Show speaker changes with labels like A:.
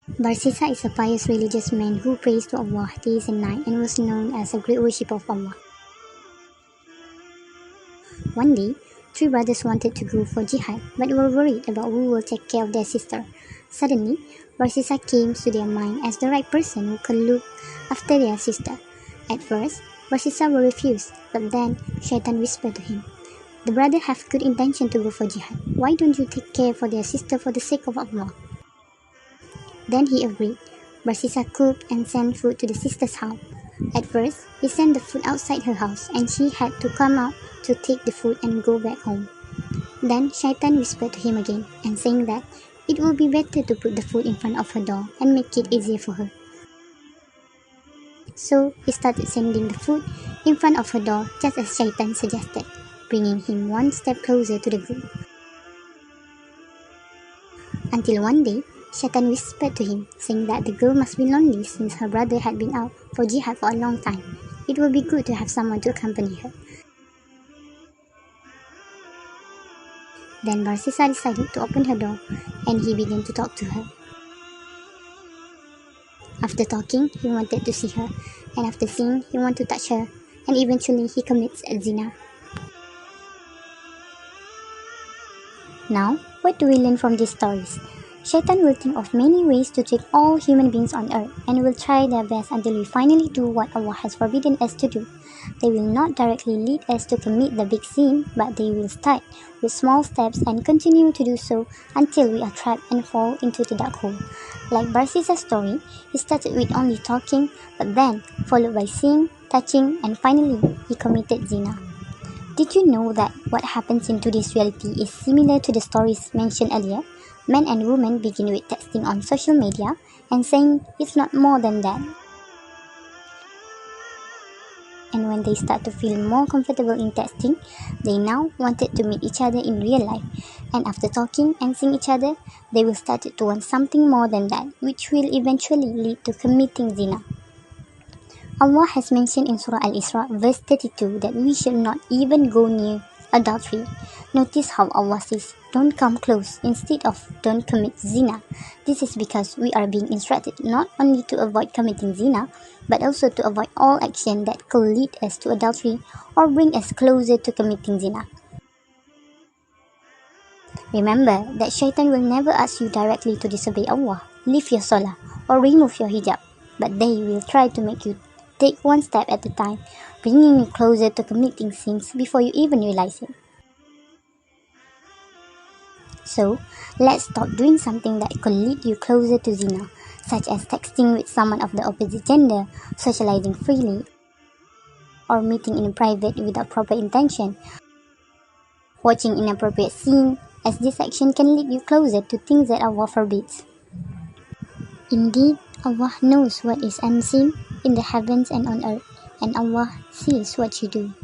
A: Barsisa is a pious religious man who prays to Allah days and night and was known as a great worshipper of Allah. One day, three brothers wanted to go for jihad but were worried about who will take care of their sister. Suddenly, Barsisa came to their mind as the right person who could look after their sister. At first, Barsisa will refuse, but then Shaitan whispered to him, "The brother have good intention to go for jihad. Why don't you take care for their sister for the sake of Allah?" Then he agreed. Barsisa cooked and sent food to the sister's house. At first, he sent the food outside her house and she had to come out to take the food and go back home. Then Shaitan whispered to him again and saying that it would be better to put the food in front of her door and make it easier for her. So he started sending the food in front of her door just as Shaitan suggested, bringing him one step closer to the goal. Until one day, Shaitan whispered to him, saying that the girl must be lonely since her brother had been out for jihad for a long time. It would be good to have someone to accompany her. Then Barsisa decided to open her door and he began to talk to her. After talking, he wanted to see her, and after seeing, he wanted to touch her, and eventually he commits zina. Now, what do we learn from these stories? Shaitan will think of many ways to trick all human beings on earth and will try their best until we finally do what Allah has forbidden us to do. They will not directly lead us to commit the big sin, but they will start with small steps and continue to do so until we are trapped and fall into the dark hole. Like Barsisa's story, he started with only talking, but then followed by seeing, touching, and finally he committed zina. Did you know that what happens in today's reality is similar to the stories mentioned earlier? Men and women begin with texting on social media and saying it's not more than that. And when they start to feel more comfortable in texting, they now wanted to meet each other in real life. And after talking and seeing each other, they will start to want something more than that, which will eventually lead to committing zina. Allah has mentioned in Surah Al-Isra verse 32 that we should not even go near adultery. Notice how Allah says, don't come close instead of don't commit zina. This is because we are being instructed not only to avoid committing zina, but also to avoid all action that could lead us to adultery or bring us closer to committing zina. Remember that Shaitan will never ask you directly to disobey Allah, leave your salah, or remove your hijab, but they will try to make you take one step at a time, bringing you closer to committing sins before you even realize it. So, let's stop doing something that could lead you closer to zina, such as texting with someone of the opposite gender, socializing freely, or meeting in private without proper intention, watching inappropriate scene, as this action can lead you closer to things that Allah forbids. Indeed, Allah knows what is unseen in the heavens and on earth, and Allah sees what you do.